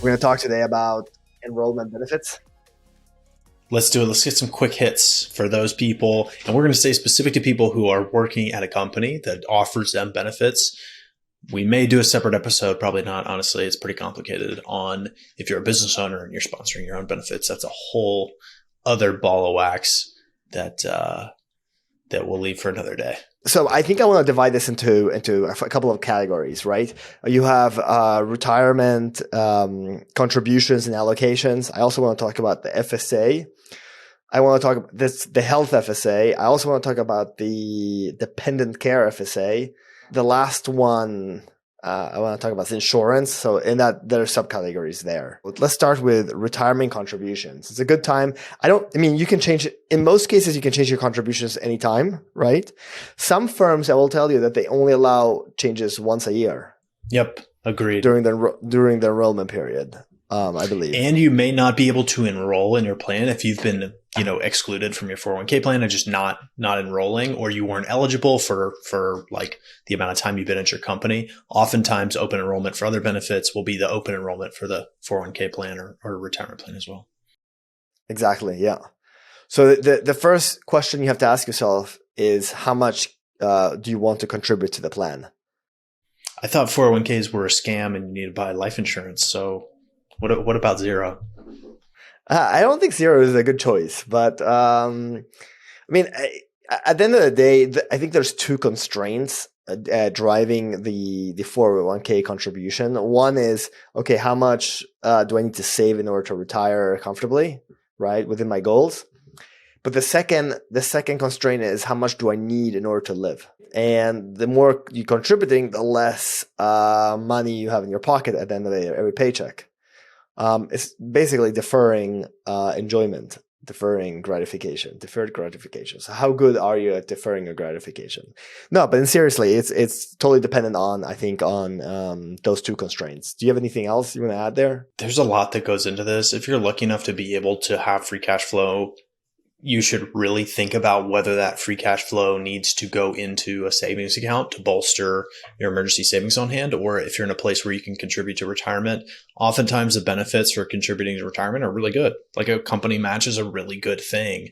We're going to talk today about enrollment benefits. Let's do it. Let's get some quick hits for those people. And we're going to stay specific to people who are working at a company that offers them benefits. We may do a separate episode, probably not. Honestly, it's pretty complicated on if you're a business owner and you're sponsoring your own benefits. That's a whole other ball of wax that we'll leave for another day. So I think I want to divide this into a couple of categories, right? You have retirement contributions and allocations. I also want to talk about the FSA. I want to talk about the health FSA. I also want to talk about the dependent care FSA. The last one I want to talk about is insurance. So in that, there are subcategories there. Let's start with retirement contributions. It's a good time. You can change it. In most cases, you can change your contributions anytime, right? Some firms, I will tell you that they only allow changes once a year. Yep. Agreed. During the enrollment period, I believe. And you may not be able to enroll in your plan if you've been, excluded from your 401k plan and just not enrolling, or you weren't eligible for like the amount of time you've been at your company. Oftentimes open enrollment for other benefits will be the open enrollment for the 401k plan or retirement plan as well. Exactly. Yeah. So the first question you have to ask yourself is how much do you want to contribute to the plan? I thought 401ks were a scam and you need to buy life insurance. So what about zero? I don't think zero is a good choice, but at the end of the day, I think there's two constraints driving the 401k contribution. One is, okay, how much do I need to save in order to retire comfortably, right, within my goals? But the second constraint is how much do I need in order to live? And the more you're contributing, the less money you have in your pocket at the end of every paycheck. It's basically deferring enjoyment, deferred gratification. So how good are you at deferring your gratification? No, but seriously, it's totally dependent on those two constraints. Do you have anything else you want to add there? There's a lot that goes into this. If you're lucky enough to be able to have free cash flow, you should really think about whether that free cash flow needs to go into a savings account to bolster your emergency savings on hand, or if you're in a place where you can contribute to retirement. Oftentimes the benefits for contributing to retirement are really good. Like a company match is a really good thing.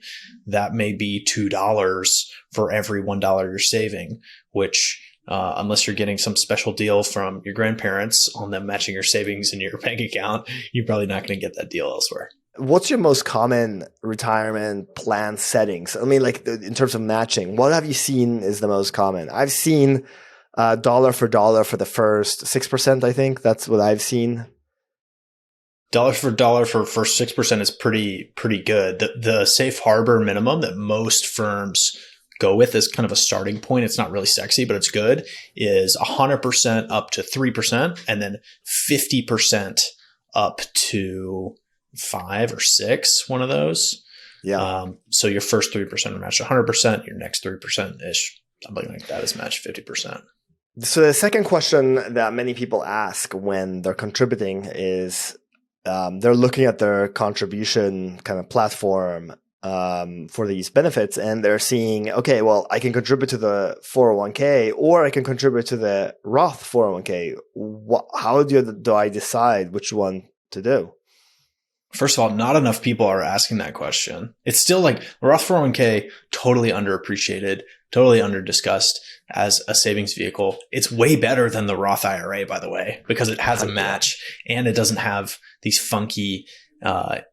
That may be $2 for every $1 you're saving, which unless you're getting some special deal from your grandparents on them matching your savings in your bank account, you're probably not going to get that deal elsewhere. What's your most common retirement plan settings? In terms of matching, what have you seen is the most common? I've seen dollar for dollar for the first 6%, I think. That's what I've seen. Dollar for dollar for first 6% is pretty good. The safe harbor minimum that most firms go with is kind of a starting point. It's not really sexy, but it's good, is 100% up to 3% and then 50% up to 5 or 6, one of those. Yeah. So your first 3% are matched 100%. Your next 3%-ish, something like that, is matched 50%. So the second question that many people ask when they're contributing is they're looking at their contribution kind of platform for these benefits, and they're seeing, okay, well, I can contribute to the 401k or I can contribute to the Roth 401k. How do I decide which one to do? First of all, not enough people are asking that question. It's still like Roth 401k, totally underappreciated, totally underdiscussed as a savings vehicle. It's way better than the Roth IRA, by the way, because it has a match and it doesn't have these funky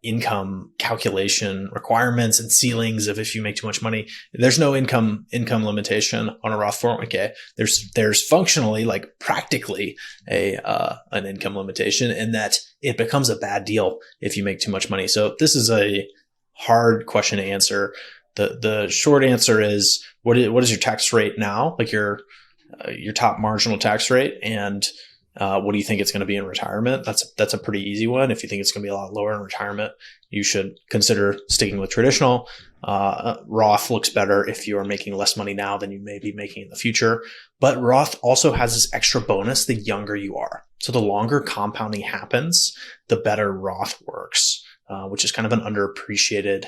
income calculation requirements and ceilings of if you make too much money. There's no income limitation on a Roth 401k. There's functionally, like practically, an income limitation in that it becomes a bad deal if you make too much money. So this is a hard question to answer. The short answer is what is your tax rate now, like your top marginal tax rate, and what do you think it's going to be in retirement? That's a pretty easy one. If you think it's going to be a lot lower in retirement, you should consider sticking with traditional. Roth looks better if you are making less money now than you may be making in the future. But Roth also has this extra bonus the younger you are. So the longer compounding happens, the better Roth works, which is kind of an underappreciated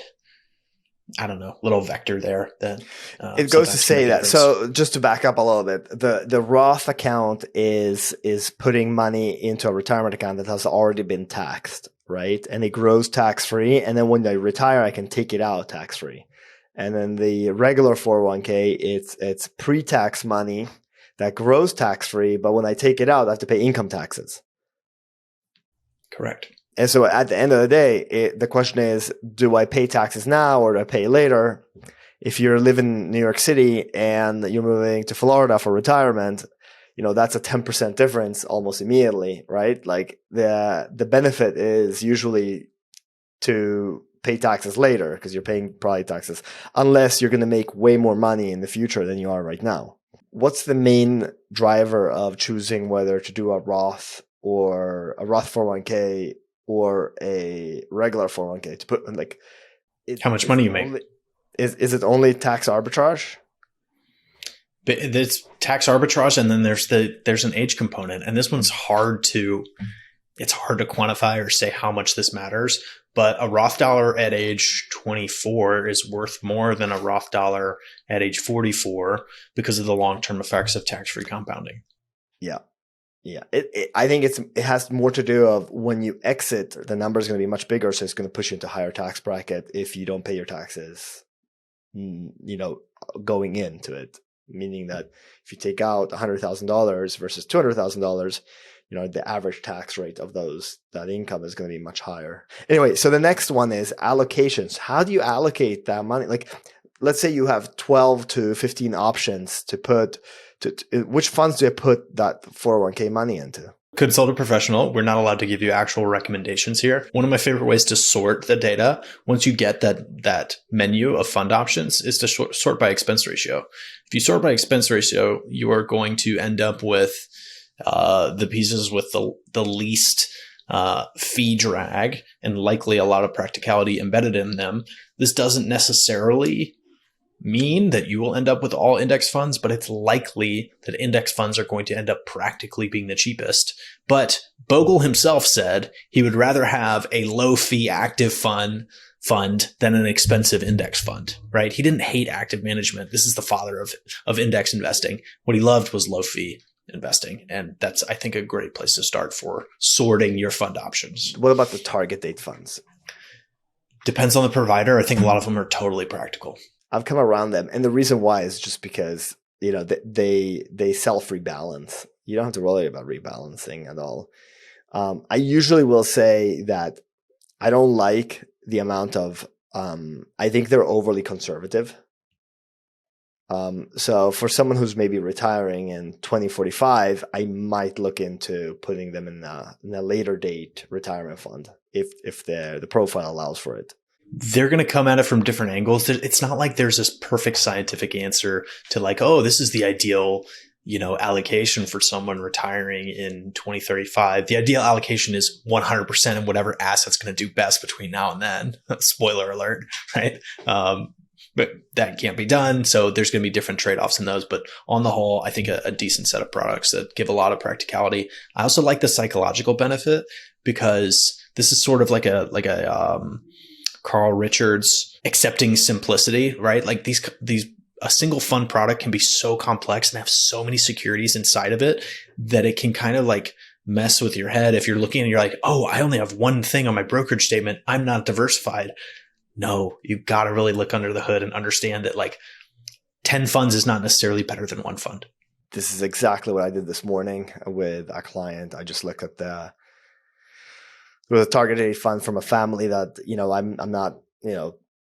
I don't know, little vector there that It goes to sometimes can say make a that. difference. So just to back up a little bit, the Roth account is putting money into a retirement account that has already been taxed, right? And it grows tax free. And then when I retire, I can take it out tax free. And then the regular 401k, it's pre-tax money that grows tax free, but when I take it out, I have to pay income taxes. Correct. And so at the end of the day, the question is, do I pay taxes now or do I pay later? If you're living in New York City and you're moving to Florida for retirement, that's a 10% difference almost immediately, right? Like the benefit is usually to pay taxes later because you're paying probably taxes, unless you're going to make way more money in the future than you are right now. What's the main driver of choosing whether to do a Roth 401k or a regular 401k to put like how much money you make? Is it only tax arbitrage? But it's tax arbitrage, and then there's an age component, and this one's hard to quantify or say how much this matters. But a Roth dollar at age 24 is worth more than a Roth dollar at age 44 because of the long-term effects of tax-free compounding. Yeah. Yeah. I think it has more to do of when you exit, the number is going to be much bigger. So it's going to push you into a higher tax bracket if you don't pay your taxes, going into it. Meaning that if you take out $100,000 versus $200,000, the average tax rate of that income is going to be much higher. Anyway, so the next one is allocations. How do you allocate that money? Like, let's say you have 12 to 15 options to put which funds do you put that 401k money into? Consult a professional. We're not allowed to give you actual recommendations here. One of my favorite ways to sort the data, once you get that menu of fund options, is to sort by expense ratio. If you sort by expense ratio, you are going to end up with the pieces with the least fee drag and likely a lot of practicality embedded in them. This doesn't necessarily mean that you will end up with all index funds, but it's likely that index funds are going to end up practically being the cheapest. But Bogle himself said he would rather have a low fee active fund than an expensive index fund, right? He didn't hate active management. This is the father of index investing. What he loved was low fee investing. And that's, I think, a great place to start for sorting your fund options. What about the target date funds? Depends on the provider. I think a lot of them are totally practical. I've come around them. And the reason why is just because, they self-rebalance. You don't have to worry about rebalancing at all. I usually will say that I don't like the amount of, I think they're overly conservative. So for someone who's maybe retiring in 2045, I might look into putting them in a later date retirement fund if the profile allows for it. They're going to come at it from different angles. It's not like there's this perfect scientific answer to like, oh, this is the ideal, allocation for someone retiring in 2035. The ideal allocation is 100% in whatever asset's going to do best between now and then. Spoiler alert, right? But that can't be done. So there's going to be different trade-offs in those. But on the whole, I think a decent set of products that give a lot of practicality. I also like the psychological benefit because this is sort of like a Carl Richards accepting simplicity, right? Like a single fund product can be so complex and have so many securities inside of it that it can kind of like mess with your head. If you're looking and you're like, oh, I only have one thing on my brokerage statement, I'm not diversified. No, you've got to really look under the hood and understand that like 10 funds is not necessarily better than one fund. This is exactly what I did this morning with a client. I just looked at there was a target date fund from a family that, I'm not,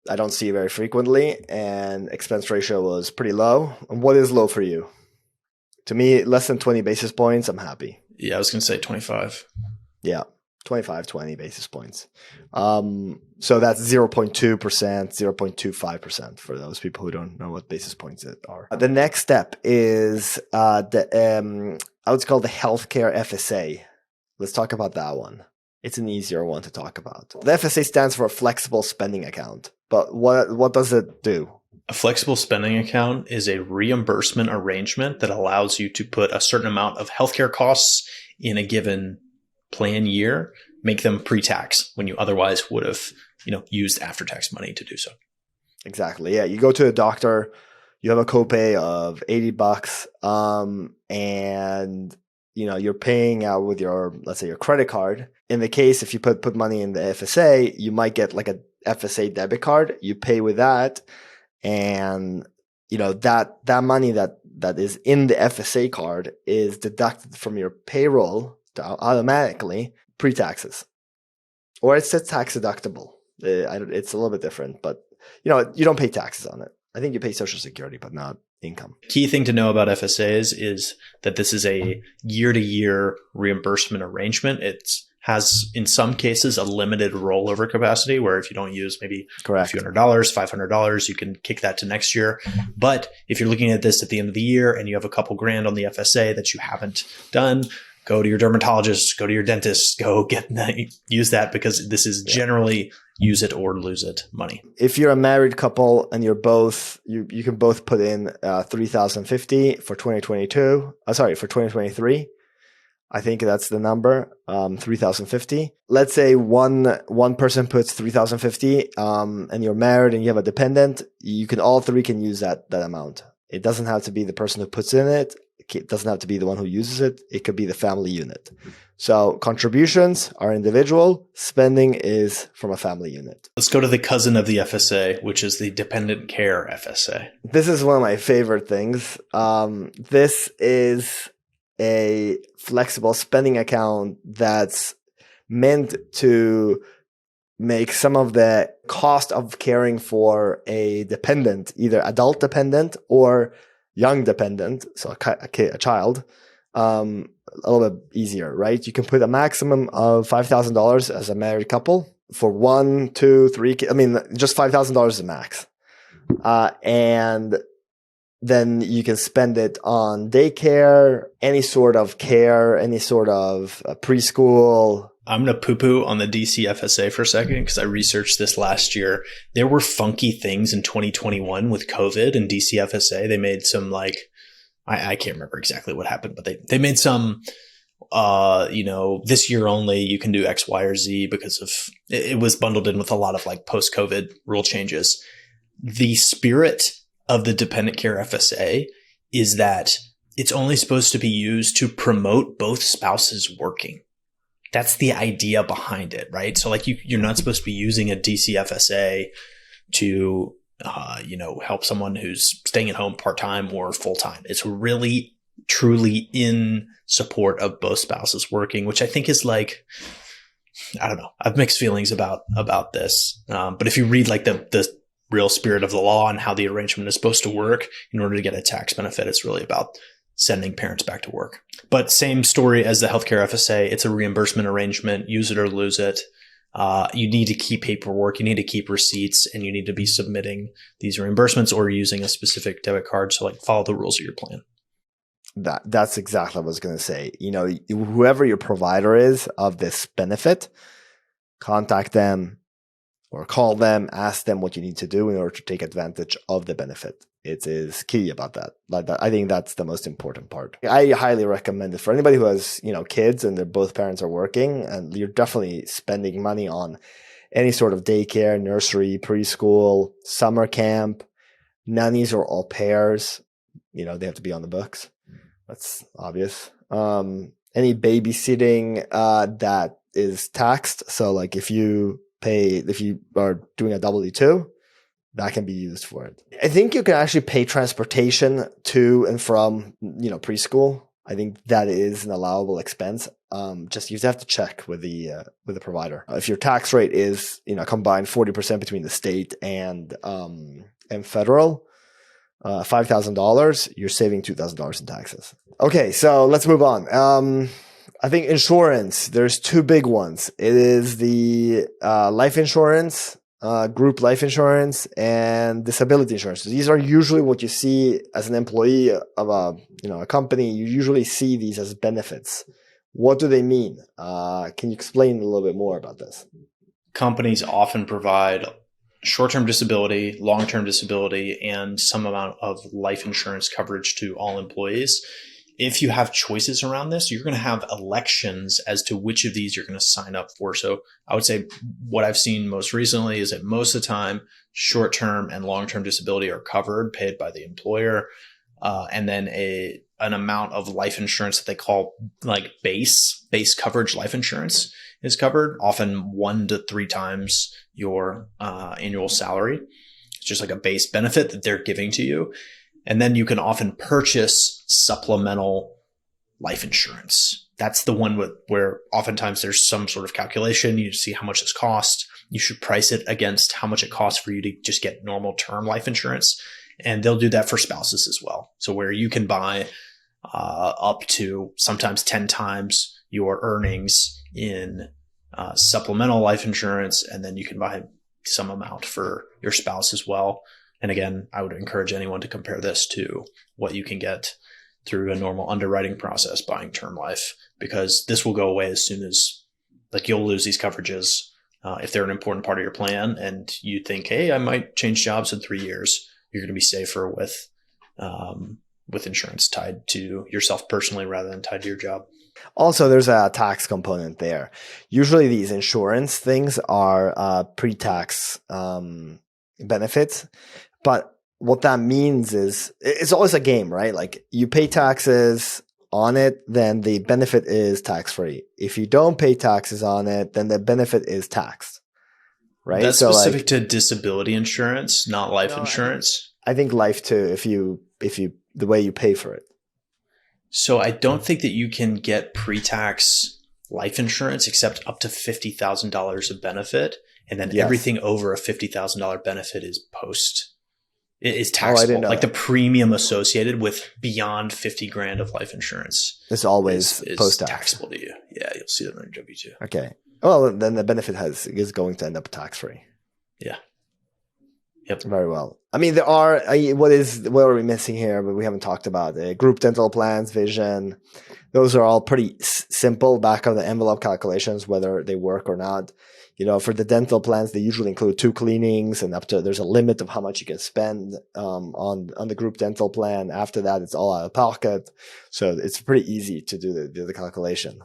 I don't see very frequently, and expense ratio was pretty low. And what is low for you? To me, less than 20 basis points, I'm happy. Yeah, I was going to say 25. Yeah, 20 basis points. So that's 0.2%, 0.25% for those people who don't know what basis points are. The next step is I would call the Healthcare FSA. Let's talk about that one. It's an easier one to talk about. The FSA stands for a flexible spending account. But what does it do? A flexible spending account is a reimbursement arrangement that allows you to put a certain amount of healthcare costs in a given plan year, make them pre-tax when you otherwise would have, used after-tax money to do so. Exactly. Yeah. You go to a doctor, you have a copay of $80, and you're paying out with your, let's say, your credit card. In the case, if you put money in the FSA, you might get like a FSA debit card. You pay with that, and that money that is in the FSA card is deducted from your payroll automatically pre-taxes, or it's a tax deductible. It's a little bit different, but you don't pay taxes on it. I think you pay Social Security, but not income. Key thing to know about FSAs is that this is a year-to-year reimbursement arrangement. It has, in some cases, a limited rollover capacity where if you don't use maybe Correct. a few $100s, $500, you can kick that to next year. But if you're looking at this at the end of the year and you have a couple grand on the FSA that you haven't done, go to your dermatologist, go to your dentist, use that, because this is generally use it or lose it money. If you're a married couple and you're both, you can both put in $3,050 for 2022. For 2023. I think that's the number, $3,050. Let's say one person puts $3,050, and you're married and you have a dependent. All three can use that amount. It doesn't have to be the person who puts in it. It doesn't have to be the one who uses it. It could be the family unit. So contributions are individual. Spending is from a family unit. Let's go to the cousin of the FSA, which is the Dependent Care FSA. This is one of my favorite things. This is a flexible spending account that's meant to make some of the cost of caring for a dependent, either adult dependent or young dependent, so a child, a little bit easier, right? You can put a maximum of $5,000 as a married couple for 1, 2, 3 kids. I mean, just $5,000 is the max. And then you can spend it on daycare, any sort of care, any sort of preschool. I'm going to poo-poo on the DC FSA for a second because I researched this last year. There were funky things in 2021 with COVID and DC FSA. They made some I can't remember exactly what happened, but they made some, this year only you can do X, Y, or Z because of it was bundled in with a lot of post-COVID rule changes. The spirit of the Dependent Care FSA is that it's only supposed to be used to promote both spouses working. That's the idea behind it, right? So you're not supposed to be using a DC FSA to, help someone who's staying at home part-time or full-time. It's really, truly in support of both spouses working, which I think is I don't know. I have mixed feelings about this. But if you read the real spirit of the law and how the arrangement is supposed to work in order to get a tax benefit, it's really about sending parents back to work. But same story as the healthcare FSA. It's a reimbursement arrangement. Use it or lose it. You need to keep paperwork. You need to keep receipts, and you need to be submitting these reimbursements or using a specific debit card. So follow the rules of your plan. That's exactly what I was going to say. Whoever your provider is of this benefit, contact them or call them, ask them what you need to do in order to take advantage of the benefit. It is key about that. I think that's the most important part. I highly recommend it for anybody who has, kids and both parents are working, and you're definitely spending money on any sort of daycare, nursery, preschool, summer camp, nannies or au pairs. They have to be on the books. That's obvious. Any babysitting that is taxed. So if you are doing a W-2, that can be used for it. I think you can actually pay transportation to and from, preschool. I think that is an allowable expense. Just you have to check with the provider. If your tax rate is, combined 40% between the state and federal, $5,000, you're saving $2,000 in taxes. Okay, so let's move on. I think insurance, there's two big ones. It is the life insurance, group life insurance, and disability insurance. These are usually what you see as an employee of a company. You usually see these as benefits. What do they mean? Can you explain a little bit more about this? Companies often provide short-term disability, long-term disability, and some amount of life insurance coverage to all employees. if you have choices around this, you're going to have elections as to which of these you're going to sign up for. So I would say what I've seen most recently is that most of the time, short-term and long-term disability are covered, paid by the employer. And then an amount of life insurance that they call like base coverage life insurance is covered, often 1 to 3 times your annual salary. It's just like a base benefit that they're giving to you. And then you can often purchase supplemental life insurance. That's the one where oftentimes there's some sort of calculation. You see how much this costs. You should price it against how much it costs for you to just get normal term life insurance. And they'll do that for spouses as well. So where you can buy up to sometimes 10 times your earnings in supplemental life insurance, and then you can buy some amount for your spouse as well. And again, I would encourage anyone to compare this to what you can get through a normal underwriting process buying term life, because this will go away as soon as, like, you'll lose these coverages if they're an important part of your plan and you think, hey, I might change jobs in 3 years. You're going to be safer with insurance tied to yourself personally rather than tied to your job. Also, there's a tax component there. Usually these insurance things are pre-tax benefits. But what that means is it's always a game, right? Like, you pay taxes on it, then the benefit is tax-free. If you don't pay taxes on it, then the benefit is taxed, right? That's so specific to disability insurance, not life insurance. I think life too, if you the way you pay for it. So I don't think that you can get pre-tax life insurance except up to $50,000 of benefit. And then everything over a $50,000 benefit is taxable. Like the premium associated with beyond 50 grand of life insurance. It's always is post-tax. Taxable to you. Yeah, you'll see that on your W-2. Okay. Well, then the benefit is going to end up tax-free. Yeah. Yep. Very well. I mean, there are, what are we missing here, but we haven't talked about it. Group dental plans, vision. Those are all pretty simple back of the envelope calculations, whether they work or not. For the dental plans, they usually include 2 cleanings, and there's a limit of how much you can spend on the group dental plan. After that, it's all out of pocket. So it's pretty easy to do the calculation.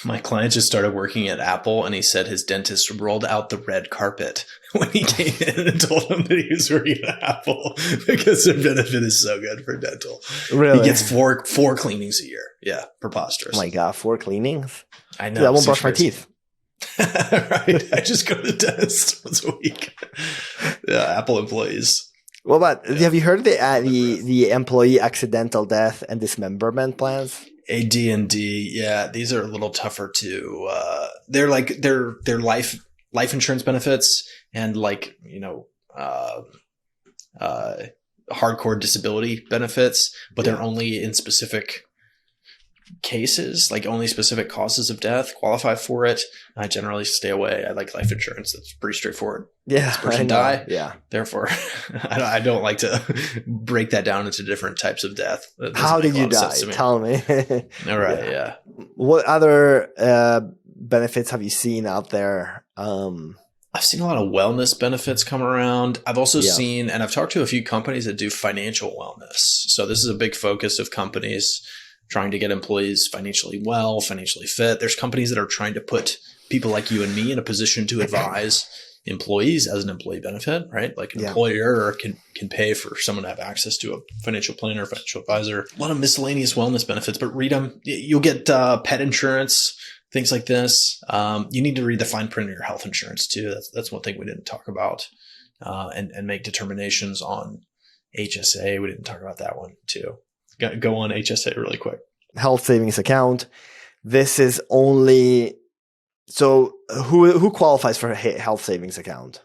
My client just started working at Apple, and he said his dentist rolled out the red carpet when he came in and told him that he was working at Apple because their benefit is so good for dental. Really? He gets four cleanings a year. Yeah, preposterous. Oh my God, 4 cleanings? I know. Dude, I won't brush my teeth. Right. I just go to the dentist once a week. Yeah, Apple employees. Well, but have you heard the employee accidental death and dismemberment plans? AD&D, yeah, these are a little tougher to. They're like they're life insurance benefits and hardcore disability benefits, but they're only in specific cases, like only specific causes of death qualify for it. I generally stay away. I like life insurance. That's pretty straightforward. Yeah, this person die. Yeah. Therefore, I don't like to break that down into different types of death. How did you die? Tell me. All right. Yeah. What other benefits have you seen out there? I've seen a lot of wellness benefits come around. I've also seen, and I've talked to a few companies that do financial wellness. So this is a big focus of companies trying to get employees financially well, financially fit. There's companies that are trying to put people like you and me in a position to advise employees as an employee benefit, right? Like an employer can pay for someone to have access to a financial planner, financial advisor. A lot of miscellaneous wellness benefits, but read them. You'll get pet insurance, things like this. You need to read the fine print of your health insurance too. That's one thing we didn't talk about, and make determinations on HSA. We didn't talk about that one too. Go on HSA really quick. Health savings account. This is only so who qualifies for a health savings account?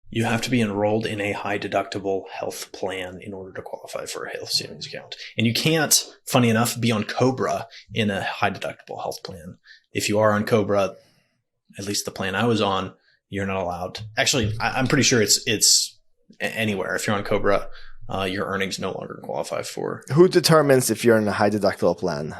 You have to be enrolled in a high deductible health plan in order to qualify for a health savings account. And you can't, funny enough, be on COBRA in a high deductible health plan. If you are on COBRA, at least the plan I was on, you're not allowed. Actually, I'm pretty sure it's anywhere. If you're on COBRA, your earnings no longer qualify for. Who determines if you're in a high deductible plan?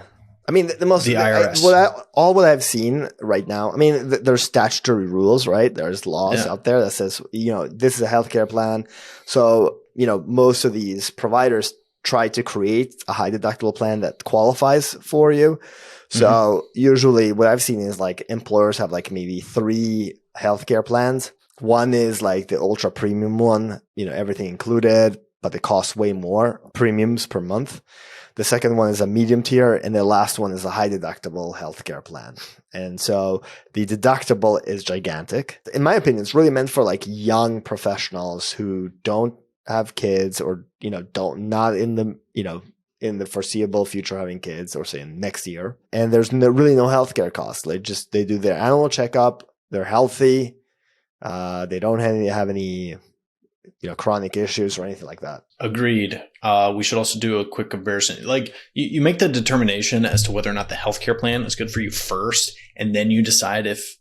I mean, the IRS. What I've seen right now. I mean, there's statutory rules, right? There's laws out there that says, this is a healthcare plan. So, most of these providers try to create a high deductible plan that qualifies for you. So usually what I've seen is like employers have like maybe 3 healthcare plans. One is like the ultra premium one, everything included, but it costs way more premiums per month. The second one is a medium tier, and the last one is a high deductible healthcare plan. And so the deductible is gigantic. In my opinion, it's really meant for like young professionals who don't have kids or, not in the foreseeable future having kids, or say next year. And there's really no healthcare costs. They do their annual checkup. They're healthy. They don't have any chronic issues or anything like that. Agreed. We should also do a quick comparison. Like you make the determination as to whether or not the healthcare plan is good for you first, and then you decide if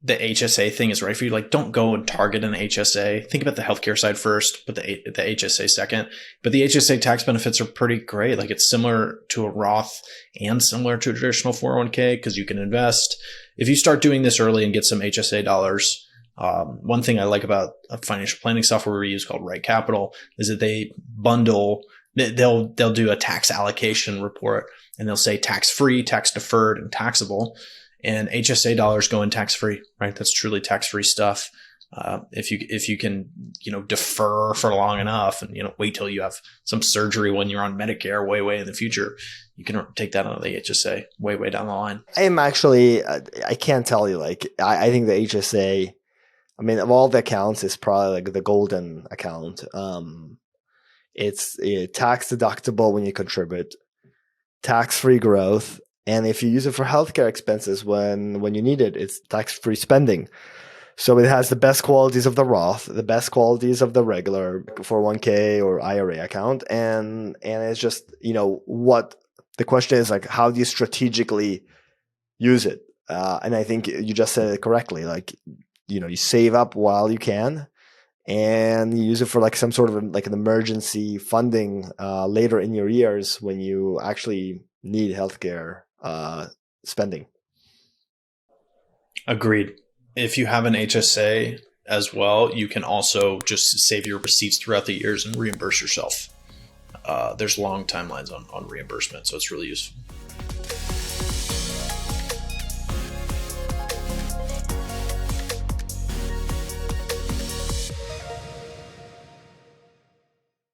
the HSA thing is right for you. Like, don't go and target an HSA. Think about the healthcare side first, but the HSA second. But the HSA tax benefits are pretty great. Like, it's similar to a Roth and similar to a traditional 401k because you can invest. If you start doing this early and get some HSA dollars, one thing I like about a financial planning software we use called Right Capital is that they bundle. They'll do a tax allocation report, and they'll say tax free, tax deferred, and taxable. And HSA dollars go in tax free, right? That's truly tax free stuff. If you can defer for long enough and wait till you have some surgery when you're on Medicare way in the future, you can take that out of the HSA way down the line. I am actually I can't tell you, like I think the HSA, I mean, of all the accounts, is probably like the golden account. It's tax deductible when you contribute, tax free growth. And if you use it for healthcare expenses when you need it, it's tax-free spending. So it has the best qualities of the Roth, the best qualities of the regular 401k or IRA account. And it's just, what the question is, like, how do you strategically use it? And I think you just said it correctly. Like, you save up while you can, and you use it for like some sort of like an emergency funding later in your years when you actually need healthcare spending. Agreed. If you have an HSA as well, you can also just save your receipts throughout the years and reimburse yourself. There's long timelines on reimbursement, so it's really useful.